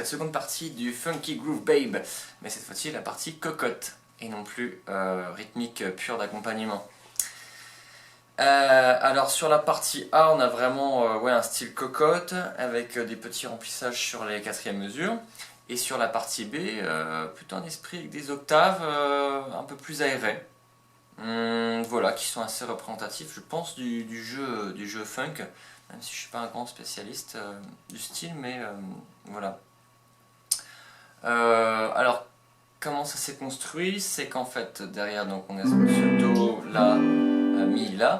cette seconde partie du Funky Groove Babe, mais cette fois-ci la partie cocotte, et non plus rythmique pure d'accompagnement. Alors sur la partie A, on a vraiment un style cocotte, avec des petits remplissages sur les quatrièmes mesures, et sur la partie B, plutôt un esprit avec des octaves un peu plus aérées. Voilà, qui sont assez représentatifs, je pense, du jeu funk, même si je ne suis pas un grand spécialiste du style, mais voilà. Alors, comment ça s'est construit? C'est qu'en fait, derrière, donc, on a ce Do, La, Mi, La,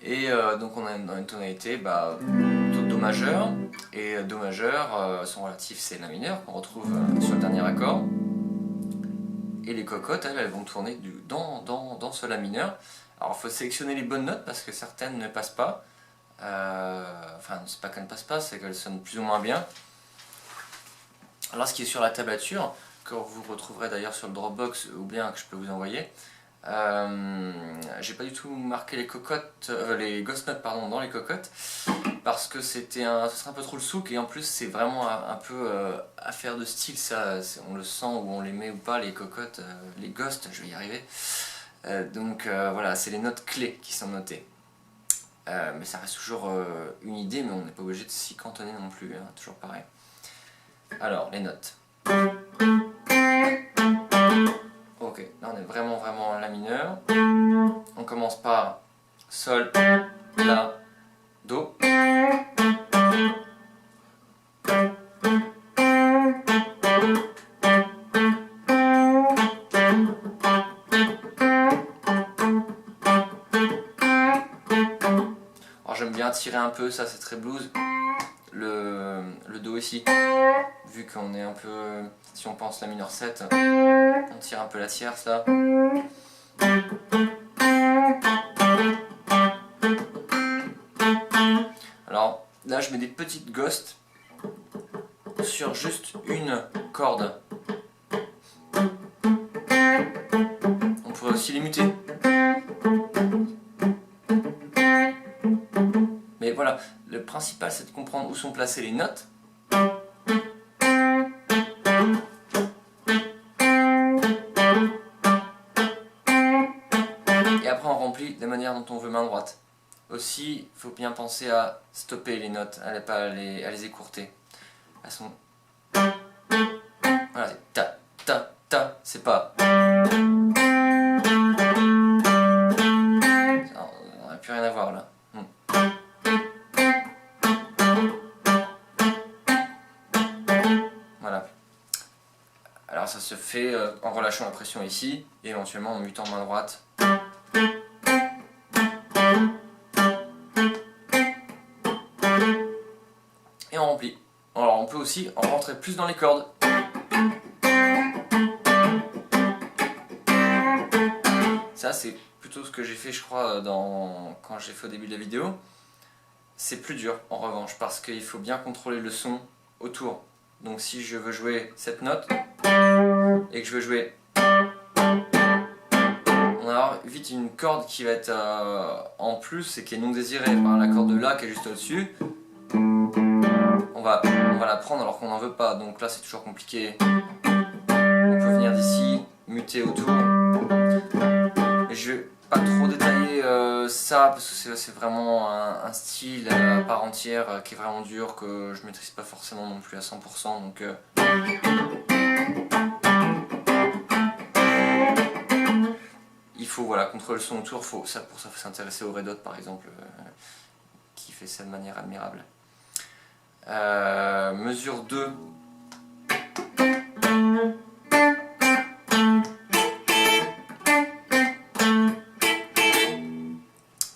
et donc on a dans une tonalité plutôt Do majeur, et Do majeur, son relatif c'est La mineur, qu'on retrouve sur le dernier accord. Et les cocottes, elles vont tourner dans ce La mineur. Alors il faut sélectionner les bonnes notes parce que certaines ne passent pas. Enfin, c'est pas qu'elles ne passent pas, c'est qu'elles sonnent plus ou moins bien. Alors ce qui est sur la tablature, que vous retrouverez d'ailleurs sur le Dropbox ou bien que je peux vous envoyer, j'ai pas du tout marqué les cocottes, les ghost notes pardon, dans les cocottes, parce que ce serait un peu trop le souk, et en plus c'est vraiment un peu affaire de style, ça, on le sent ou on les met ou pas, les cocottes, les ghosts, je vais y arriver. Donc voilà, c'est les notes clés qui sont notées. Mais ça reste toujours une idée, mais on n'est pas obligé de s'y cantonner non plus, hein, toujours pareil. Alors, les notes. Ok, là on est vraiment en La mineur. On commence par Sol, La, Do. Alors j'aime bien tirer un peu, ça c'est très blues, le Do ici, vu qu'on est un peu, si on pense La mineur 7, on tire un peu la tierce là. Alors là je mets des petites ghosts sur juste une corde. On pourrait aussi les muter. Mais voilà, le principal c'est de comprendre où sont placées les notes. Et après on remplit de la manière dont on veut main droite. Aussi, il faut bien penser à stopper les notes, à les écourter. Elles sont... Voilà, c'est ta, ta, ta, c'est pas... On n'aurait plus rien à voir là. Voilà. Alors ça se fait en relâchant la pression ici, et éventuellement en mutant main droite. Et on remplit. Alors on peut aussi en rentrer plus dans les cordes. Ça c'est plutôt ce que j'ai fait je crois quand j'ai fait au début de la vidéo. C'est plus dur en revanche parce qu'il faut bien contrôler le son autour. Donc si je veux jouer cette note et que je veux jouer, on va avoir vite une corde qui va être en plus et qui est non désirée par la corde de La qui est juste au-dessus. On va la prendre alors qu'on n'en veut pas, donc là c'est toujours compliqué. On peut venir d'ici, muter autour. Mais je vais pas trop détailler ça parce que c'est vraiment un style à part entière qui est vraiment dur, que je maîtrise pas forcément non plus à 100%. Donc il faut contrôler le son autour. Pour ça faut s'intéresser au Red Hot par exemple, qui fait ça de manière admirable. Mesure 2.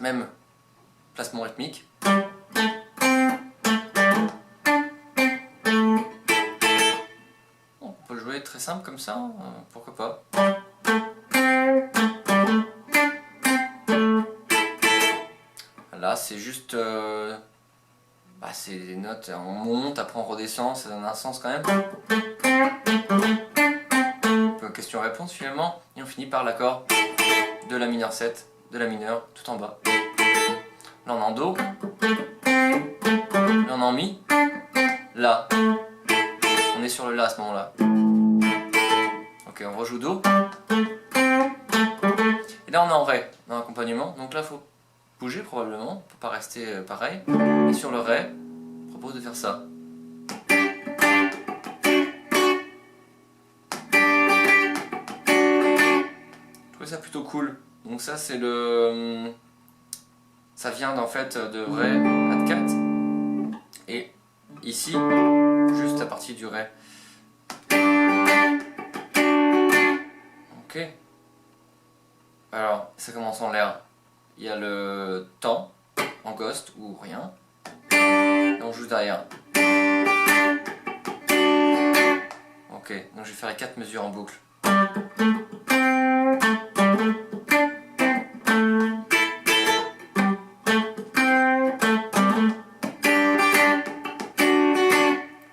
Même placement rythmique. On peut jouer très simple comme ça, pourquoi pas. Là c'est juste... c'est des notes, on monte, après on redescend, ça donne un sens quand même. Un peu question-réponse finalement, et on finit par l'accord de La mineur 7, de La mineur, tout en bas. Là on est en Do, là on est en Mi, La, on est sur le La à ce moment-là. Ok, on rejoue Do. Et là on est en Ré dans l'accompagnement, donc là il faut bouger probablement, on ne peut pas rester pareil. Et sur le Ré, je propose de faire ça. Je trouve ça plutôt cool. Donc ça c'est le... Ça vient en fait de Ré à 4. Et ici, juste la partie du Ré. Ok. Alors, ça commence en l'air. Il y a le temps, en ghost ou rien. Et on joue derrière. Ok, donc je vais faire les 4 mesures en boucle.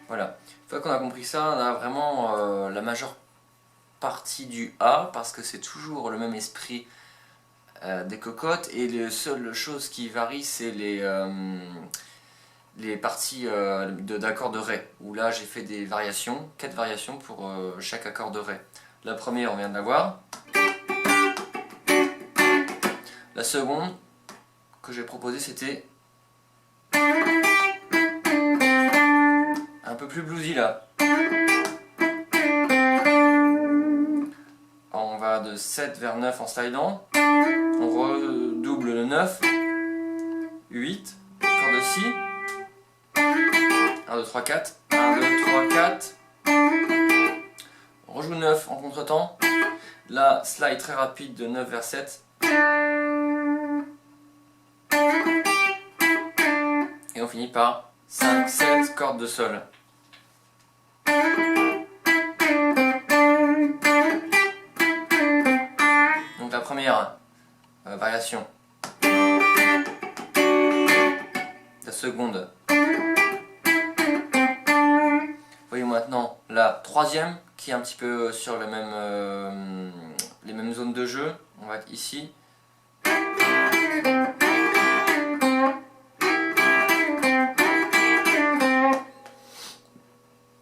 Voilà. Une fois qu'on a compris ça, on a vraiment la majeure partie du A, parce que c'est toujours le même esprit des cocottes, et la seule chose qui varie, c'est les parties d'accords de Ré, où là j'ai fait des variations, 4 variations pour chaque accord de Ré. La première, on vient de la voir. La seconde que j'ai proposée, c'était un peu plus bluesy là. On va de 7 vers 9 en slidant. On redouble le 9. 8. Accord de Si. 1, 2, 3, 4. 1, 2, 3, 4. On rejoue 9 en contretemps. Là, slide très rapide de 9 vers 7. Et on finit par 5, 7 cordes de Sol. Donc la première variation. La seconde. Voyons maintenant la troisième qui est un petit peu sur les mêmes zones de jeu. On va être ici.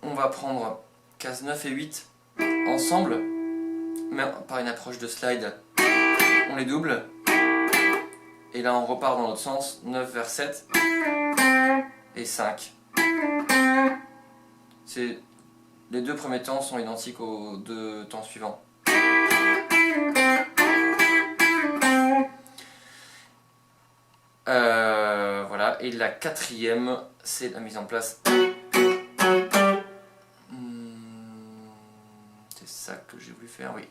On va prendre case 9 et 8 ensemble, mais par une approche de slide. On les double. Et là on repart dans l'autre sens, 9 vers 7 et 5. Les deux premiers temps sont identiques aux deux temps suivants. Voilà, et la quatrième, c'est la mise en place. C'est ça que j'ai voulu faire, oui.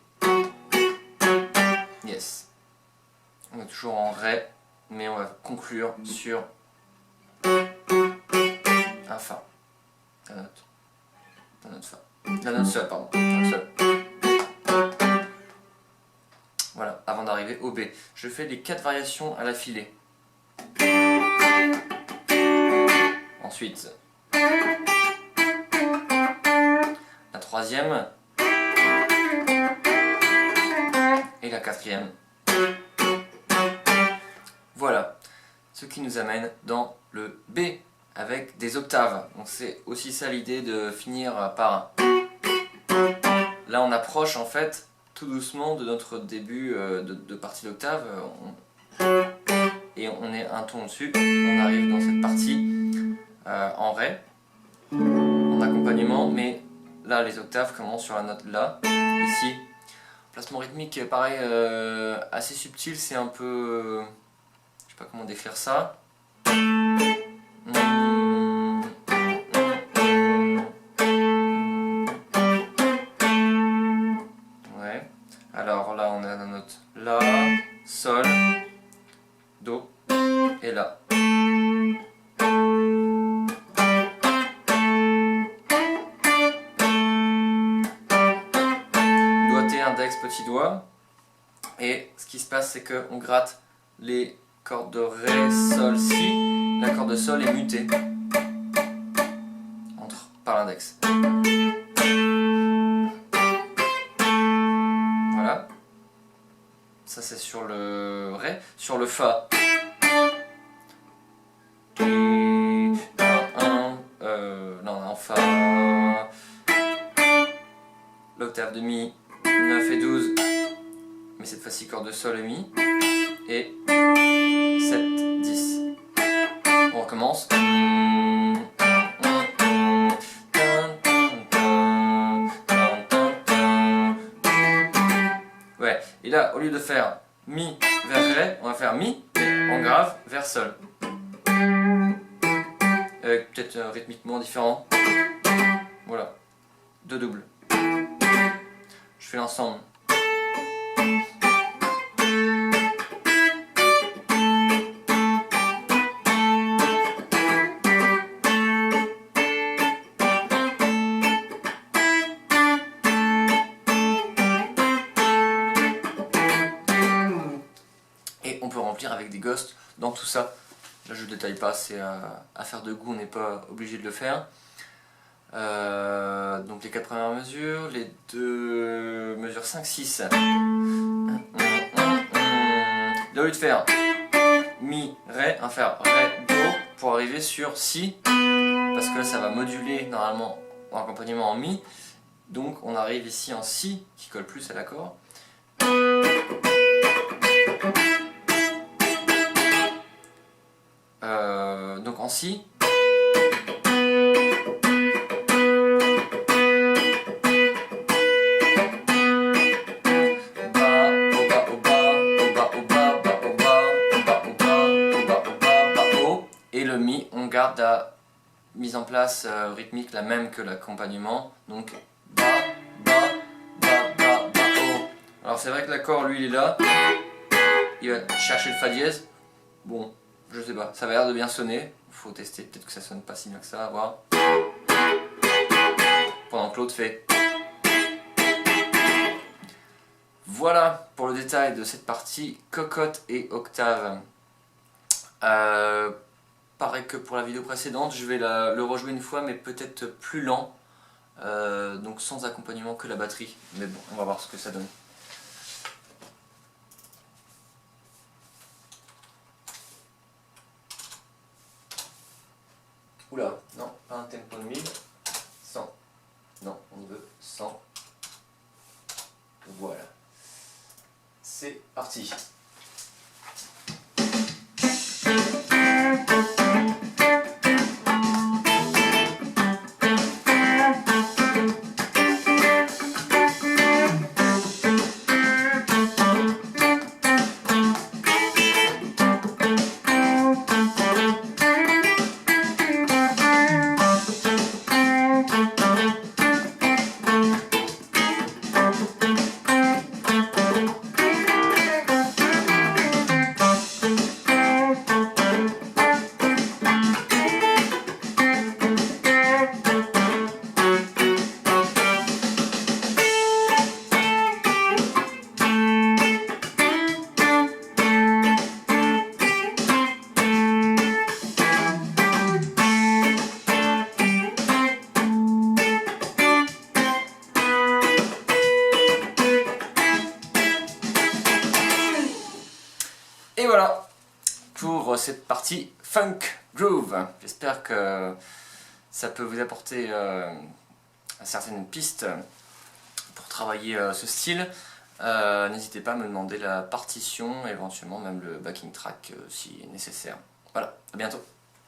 Yes. On est toujours en Ré, mais on va conclure sur un Fa. La note. La note Fa. La note Sol, pardon. La note Sol. Voilà, avant d'arriver au B. Je fais les 4 variations à la filée. Ensuite, la troisième et la quatrième. Voilà, ce qui nous amène dans le B avec des octaves. Donc c'est aussi ça l'idée de finir par un. Là on approche en fait tout doucement de notre début de partie d'octave. Et on est un ton au-dessus. On arrive dans cette partie en Ré, en accompagnement, mais là les octaves commencent sur la note La, ici. Placement rythmique pareil assez subtil, c'est un peu... je sais pas comment décrire ça. Ouais. Alors là on est à la note La, Sol, Do et La. Doigté, index, petit doigt. Et ce qui se passe, c'est qu'on gratte les cordes de Ré, Sol, Si. L'accord de Sol est muté par l'index. Voilà. Ça c'est sur le Ré. Sur le Fa. Non, en Fa. octaves de Mi, 9 et 12, mais cette fois-ci corde de Sol et Mi, et 7, 10. On recommence. Ouais, et là, au lieu de faire Mi vers Ré, on va faire Mi en grave vers Sol. Avec peut-être rythmiquement différent. Voilà, deux doubles. Je fais l'ensemble. Et on peut remplir avec des ghosts dans tout ça. Là je ne détaille pas, c'est à faire de goût, on n'est pas obligé de le faire. Donc les 4 premières mesures, les deux mesures 5, 6. Là au lieu de faire Mi, Ré, on va faire Ré, Do pour arriver sur Si. Parce que là ça va moduler normalement en accompagnement en Mi. Donc on arrive ici en Si qui colle plus à l'accord. Donc en Si. Et le Mi, on garde la mise en place rythmique la même que l'accompagnement. Donc Ba, Ba, Ba, Ba, Ba, O. Alors c'est vrai que l'accord lui il est là. Il va chercher le Fa dièse. Bon, je sais pas, ça va l'air de bien sonner. Faut tester, peut-être que ça sonne pas si bien que ça, à voir. Pendant que l'autre fait. Voilà pour le détail de cette partie cocotte et octave. Pareil que pour la vidéo précédente, je vais le rejouer une fois mais peut-être plus lent. Donc sans accompagnement que la batterie. Mais bon, on va voir ce que ça donne. Oula, non, pas un tempo de 1000. 100. Non, on veut 100. Voilà. C'est parti. Et voilà pour cette partie Funk Groove. J'espère que ça peut vous apporter certaines pistes pour travailler ce style. N'hésitez pas à me demander la partition, éventuellement même le backing track si nécessaire. Voilà, à bientôt.